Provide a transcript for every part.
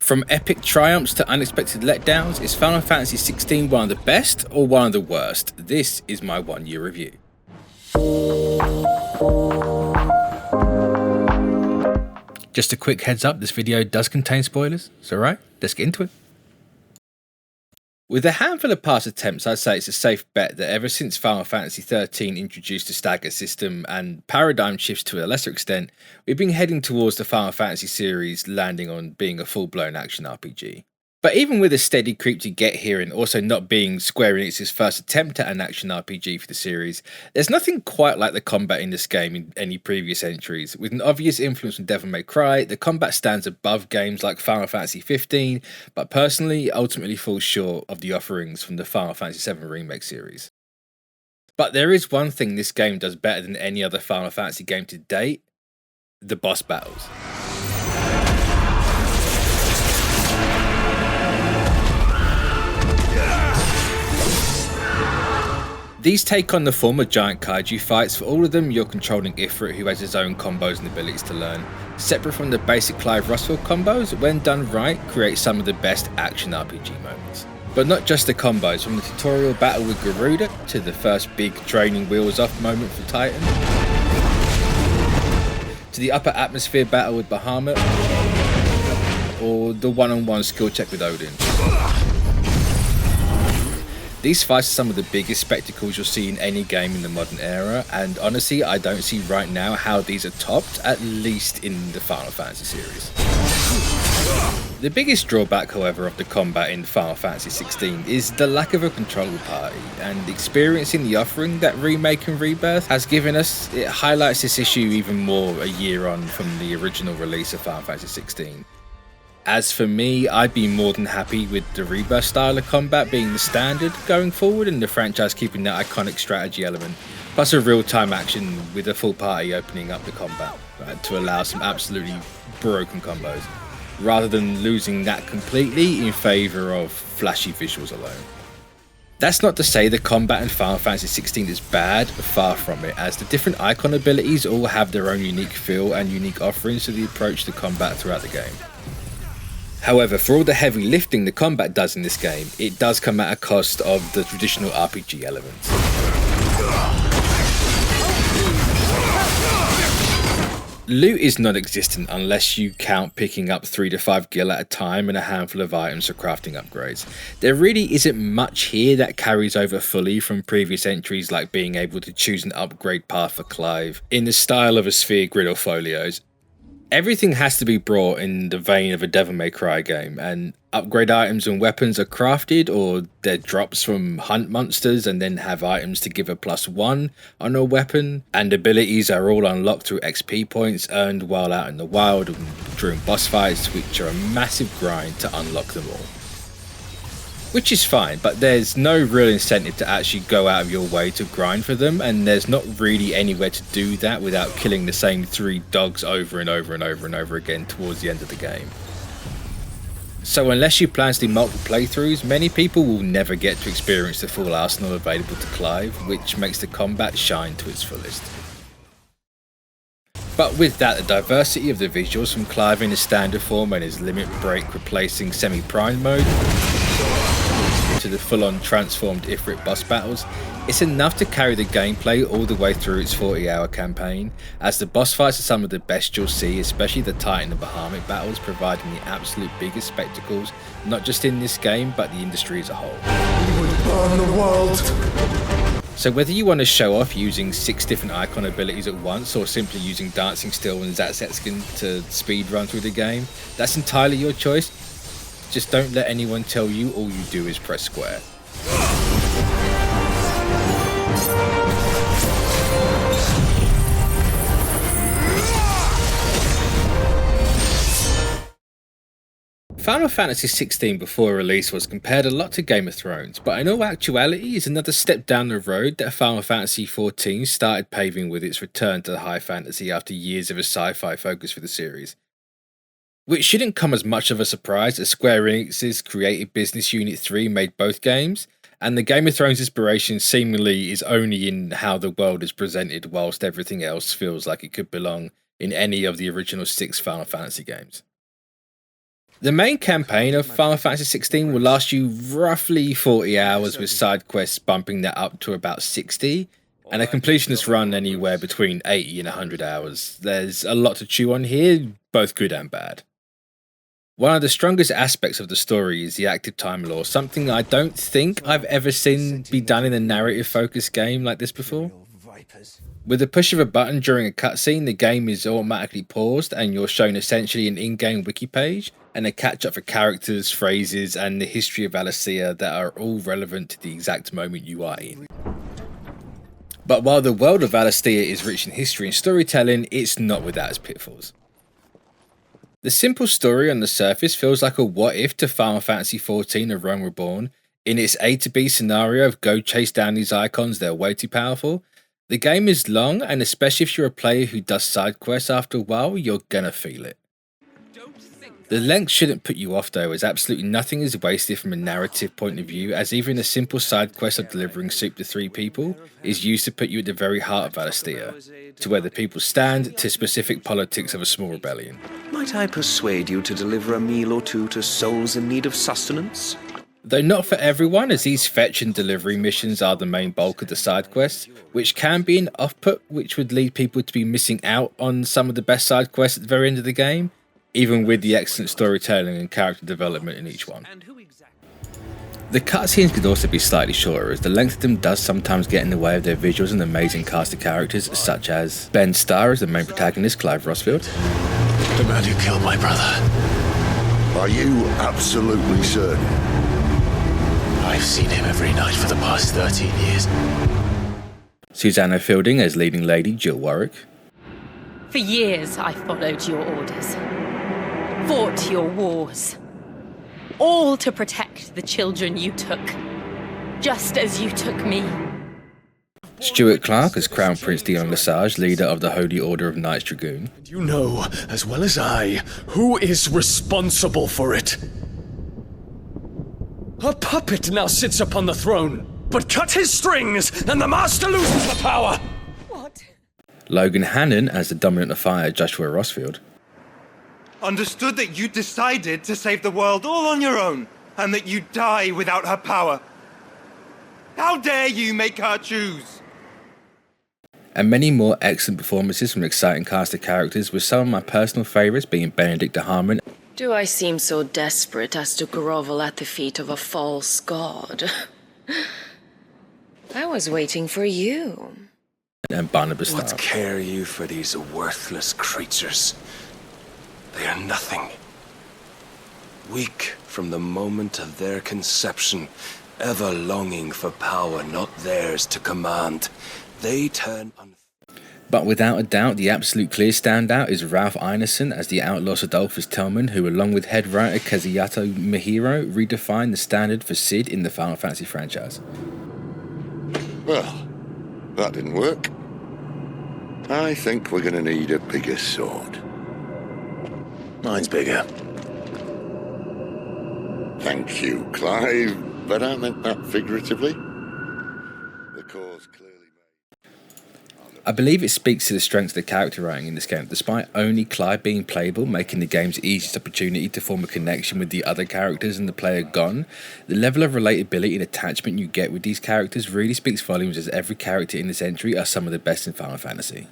From epic triumphs to unexpected letdowns, is Final Fantasy XVI one of the best or one of the worst? This is my 1 year review. Just a quick heads up, this video does contain spoilers, so right, let's get into it. With a handful of past attempts, I'd say it's a safe bet that ever since Final Fantasy XIII introduced a stagger system and paradigm shifts to a lesser extent, we've been heading towards the Final Fantasy series landing on being a full-blown action RPG. But even with a steady creep to get here and also not being Square Enix's first attempt at an action RPG for the series, there's nothing quite like the combat in this game in any previous entries. With an obvious influence from Devil May Cry, the combat stands above games like Final Fantasy XV, but personally ultimately falls short of the offerings from the Final Fantasy VII Remake series. But there is one thing this game does better than any other Final Fantasy game to date: the boss battles. These take on the form of giant kaiju fights. For all of them, you're controlling Ifrit, who has his own combos and abilities to learn. Separate from the basic Clive Russell combos, when done right, create some of the best action RPG moments. But not just the combos, from the tutorial battle with Garuda to the first big draining wheels off moment for Titan, to the upper atmosphere battle with Bahamut, or the one-on-one skill check with Odin. These fights are some of the biggest spectacles you'll see in any game in the modern era, and honestly I don't see right now how these are topped, at least in the Final Fantasy series. The biggest drawback, however, of the combat in Final Fantasy XVI is the lack of a controllable party, and experiencing the offering that Remake and Rebirth has given us, it highlights this issue even more a year on from the original release of Final Fantasy XVI. As for me, I'd be more than happy with the Rebirth style of combat being the standard going forward, and the franchise keeping that iconic strategy element, plus a real-time action with a full party opening up the combat, to allow some absolutely broken combos, rather than losing that completely in favour of flashy visuals alone. That's not to say the combat in Final Fantasy XVI is bad, far from it, as the different icon abilities all have their own unique feel and unique offerings to the approach to combat throughout the game. However, for all the heavy lifting the combat does in this game, it does come at a cost of the traditional RPG elements. Loot is non-existent unless you count picking up 3 to 5 gil at a time and a handful of items for crafting upgrades. There really isn't much here that carries over fully from previous entries, like being able to choose an upgrade path for Clive in the style of a sphere grid or folios. Everything has to be brought in the vein of a Devil May Cry game, and upgrade items and weapons are crafted, or they're drops from hunt monsters and then have items to give a +1 on a weapon, and abilities are all unlocked through XP points earned while out in the wild and during boss fights, which are a massive grind to unlock them all. Which is fine, but there's no real incentive to actually go out of your way to grind for them, and there's not really anywhere to do that without killing the same 3 dogs over and over and over and over again towards the end of the game. So unless you plan to do multiple playthroughs, many people will never get to experience the full arsenal available to Clive, which makes the combat shine to its fullest. But with that, the diversity of the visuals from Clive in his standard form and his limit break replacing semi-prime mode, to the full-on transformed Ifrit boss battles, it's enough to carry the gameplay all the way through its 40-hour campaign, as the boss fights are some of the best you'll see, especially the Titan and Bahamut battles, providing the absolute biggest spectacles, not just in this game, but the industry as a whole. We would burn the world! So whether you want to show off using 6 different icon abilities at once, or simply using Dancing Steel and Zatsetskin to speed run through the game, that's entirely your choice. Just don't let anyone tell you all you do is press square. Final Fantasy XVI before release was compared a lot to Game of Thrones, but in all actuality is another step down the road that Final Fantasy XIV started paving with its return to the high fantasy after years of a sci-fi focus for the series. Which shouldn't come as much of a surprise, as Square Enix's creative business unit 3 made both games, and the Game of Thrones inspiration seemingly is only in how the world is presented, whilst everything else feels like it could belong in any of the original 6 Final Fantasy games. The main campaign of Final Fantasy XVI will last you roughly 40 hours, with side quests bumping that up to about 60, and a completionist run anywhere between 80 and 100 hours. There's a lot to chew on here, both good and bad. One of the strongest aspects of the story is the active time lore, something I don't think I've ever seen be done in a narrative-focused game like this before. With the push of a button during a cutscene, the game is automatically paused and you're shown essentially an in-game wiki page and a catch-up for characters, phrases, and the history of Valisthea that are all relevant to the exact moment you are in. But while the world of Valisthea is rich in history and storytelling, it's not without its pitfalls. The simple story on the surface feels like a what-if to Final Fantasy XIV: A Realm Reborn. In its A to B scenario of go chase down these icons, they're way too powerful. The game is long, and especially if you're a player who does side quests after a while, you're gonna feel it. The length shouldn't put you off though, as absolutely nothing is wasted from a narrative point of view, as even the simple side quest of delivering soup to 3 people is used to put you at the very heart of Valisthea, to where the people stand, to specific politics of a small rebellion. Might I persuade you to deliver a meal or two to souls in need of sustenance? Though not for everyone, as these fetch and delivery missions are the main bulk of the side quests, which can be an off-put which would lead people to be missing out on some of the best side quests at the very end of the game, even with the excellent storytelling and character development in each one. The cutscenes could also be slightly shorter, as the length of them does sometimes get in the way of their visuals and amazing cast of characters, such as Ben Starr as the main protagonist, Clive Rosfield. The man who killed my brother. Are you absolutely certain? I've seen him every night for the past 13 years. Susanna Fielding as leading lady, Jill Warwick. For years I followed your orders, fought your wars, all to protect the children you took, just as you took me. Stuart Clark as Crown Prince Dion Lesage, leader of the Holy Order of Knights Dragoon. You know, as well as I, who is responsible for it. A puppet now sits upon the throne, but cut his strings and the master loses the power! What? Logan Hannon as the Dominant of Fire, Joshua Rosfield. Understood that you decided to save the world all on your own, and that you'd die without her power. How dare you make her choose? And many more excellent performances from an exciting cast of characters, with some of my personal favourites being Benedict de Harmon. Do I seem so desperate as to grovel at the feet of a false god? I was waiting for you. And Barnabas Starr. What care you for these worthless creatures? They are nothing. Weak from the moment of their conception, ever longing for power not theirs to command, they turn on. But without a doubt, the absolute clear standout is Ralph Ineson as the outlaw Adolphus Tillman, who along with head writer Kazuyato Mihiro redefined the standard for Cid in the Final Fantasy franchise. Well, that didn't work. I think we're gonna need a bigger sword. Mine's bigger. Thank you, Clive, but I meant that figuratively. The cause clearly made. I believe it speaks to the strength of the character writing in this game, despite only Clive being playable, making the game's easiest opportunity to form a connection with the other characters and the player gone. The level of relatability and attachment you get with these characters really speaks volumes, as every character in this entry are some of the best in Final Fantasy.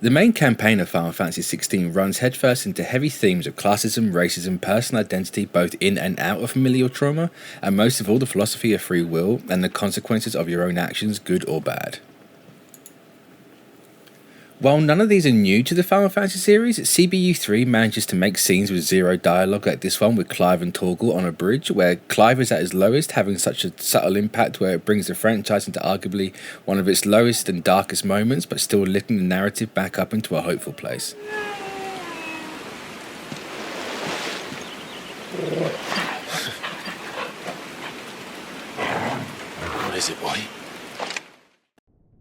The main campaign of Final Fantasy XVI runs headfirst into heavy themes of classism, racism, personal identity both in and out of familial trauma, and most of all the philosophy of free will and the consequences of your own actions, good or bad. While none of these are new to the Final Fantasy series, CBU3 manages to make scenes with zero dialogue like this one with Clive and Torgal on a bridge, where Clive is at his lowest, having such a subtle impact where it brings the franchise into arguably one of its lowest and darkest moments, but still lifting the narrative back up into a hopeful place. What is it, boy?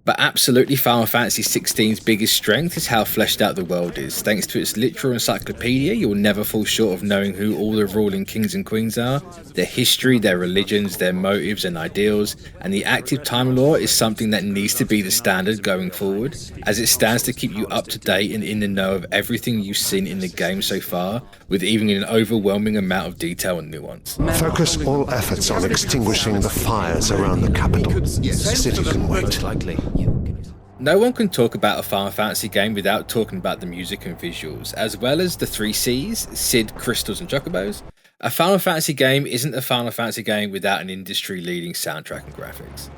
But Absolutely, Final Fantasy XVI's biggest strength is how fleshed out the world is. Thanks to its literal encyclopedia, you'll never fall short of knowing who all the ruling kings and queens are, their history, their religions, their motives and ideals, and the active time lore is something that needs to be the standard going forward, as it stands to keep you up to date and in the know of everything you've seen in the game so far, with even an overwhelming amount of detail and nuance. Focus all efforts on extinguishing the fires around the capital. The city can wait. No one can talk about a Final Fantasy game without talking about the music and visuals, as well as the 3 Cs, Sid, Crystals and Chocobos. A Final Fantasy game isn't a Final Fantasy game without an industry-leading soundtrack and graphics.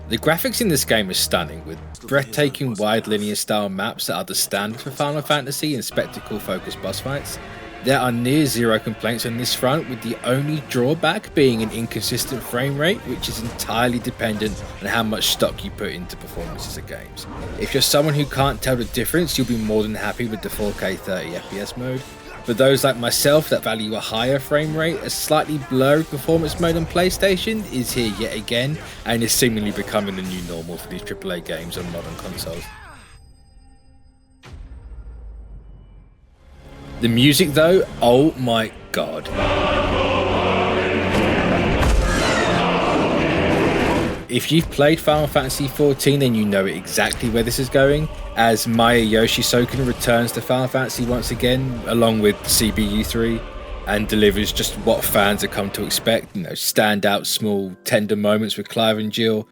The graphics in this game are stunning, with breathtaking wide linear style maps that are the standard for Final Fantasy and spectacle-focused boss fights. There are near zero complaints on this front, with the only drawback being an inconsistent frame rate, which is entirely dependent on how much stock you put into performances of games. If you're someone who can't tell the difference, you'll be more than happy with the 4K 30fps mode. For those like myself that value a higher frame rate, a slightly blurry performance mode on PlayStation is here yet again, and is seemingly becoming the new normal for these AAA games on modern consoles. The music though, oh my god. If you've played Final Fantasy XIV, then you know exactly where this is going, as Masayoshi Soken returns to Final Fantasy once again, along with CBU3, and delivers just what fans have come to expect, standout, small, tender moments with Clive and Jill.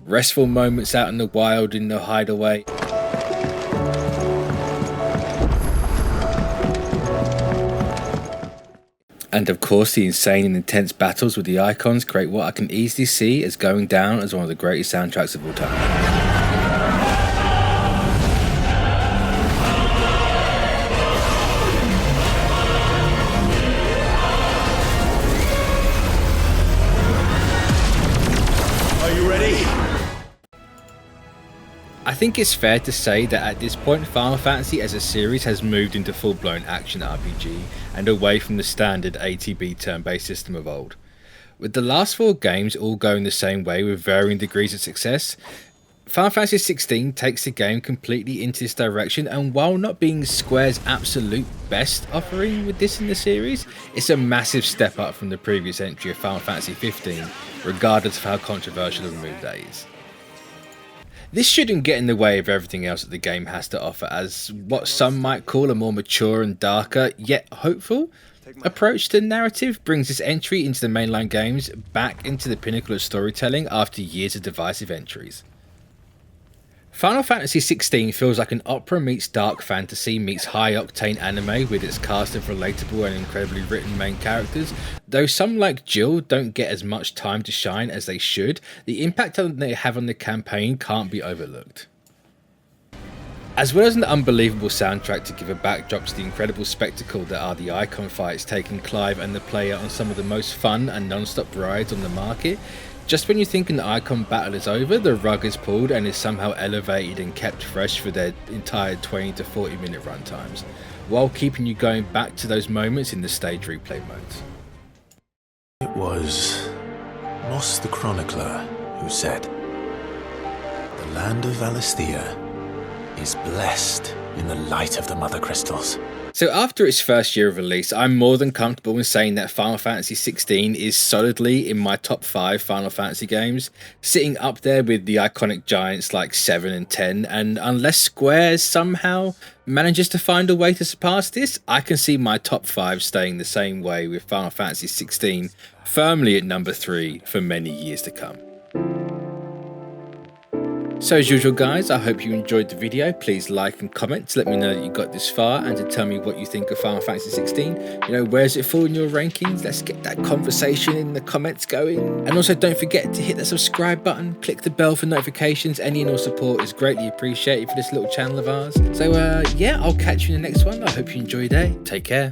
Restful moments out in the wild in the hideaway. And of course, the insane and intense battles with the icons create what I can easily see as going down as one of the greatest soundtracks of all time. I think it's fair to say that at this point Final Fantasy as a series has moved into full-blown action RPG and away from the standard ATB turn-based system of old. With the last 4 games all going the same way with varying degrees of success, Final Fantasy XVI takes the game completely into this direction, and while not being Square's absolute best offering with this in the series, it's a massive step up from the previous entry of Final Fantasy XV, regardless of how controversial a move that is. This shouldn't get in the way of everything else that the game has to offer, as what some might call a more mature and darker, yet hopeful, approach to narrative brings this entry into the mainline games back into the pinnacle of storytelling after years of divisive entries. Final Fantasy XVI feels like an opera meets dark fantasy meets high-octane anime with its cast of relatable and incredibly written main characters. Though some like Jill don't get as much time to shine as they should, the impact they have on the campaign can't be overlooked. As well as an unbelievable soundtrack to give a backdrop to the incredible spectacle that are the icon fights, taking Clive and the player on some of the most fun and non-stop rides on the market, just when you think an icon battle is over, the rug is pulled and is somehow elevated and kept fresh for their entire 20 to 40 minute runtimes, while keeping you going back to those moments in the stage replay modes. It was Moss the Chronicler who said, "The land of Valisthea is blessed in the light of the Mother Crystals." So after its first year of release, I'm more than comfortable in saying that Final Fantasy XVI is solidly in my top 5 Final Fantasy games, sitting up there with the iconic giants like 7 and 10, and unless Square somehow manages to find a way to surpass this, I can see my top 5 staying the same way, with Final Fantasy XVI firmly at number 3 for many years to come. So as usual guys, I hope you enjoyed the video. Please like and comment to let me know that you got this far, and to tell me what you think of Final Fantasy XVI. Where's it fall in your rankings? Let's get that conversation in the comments going. And also don't forget to hit that subscribe button, click the bell for notifications. Any and all support is greatly appreciated for this little channel of ours. So yeah, I'll catch you in the next one. I hope you enjoy your day. Take care.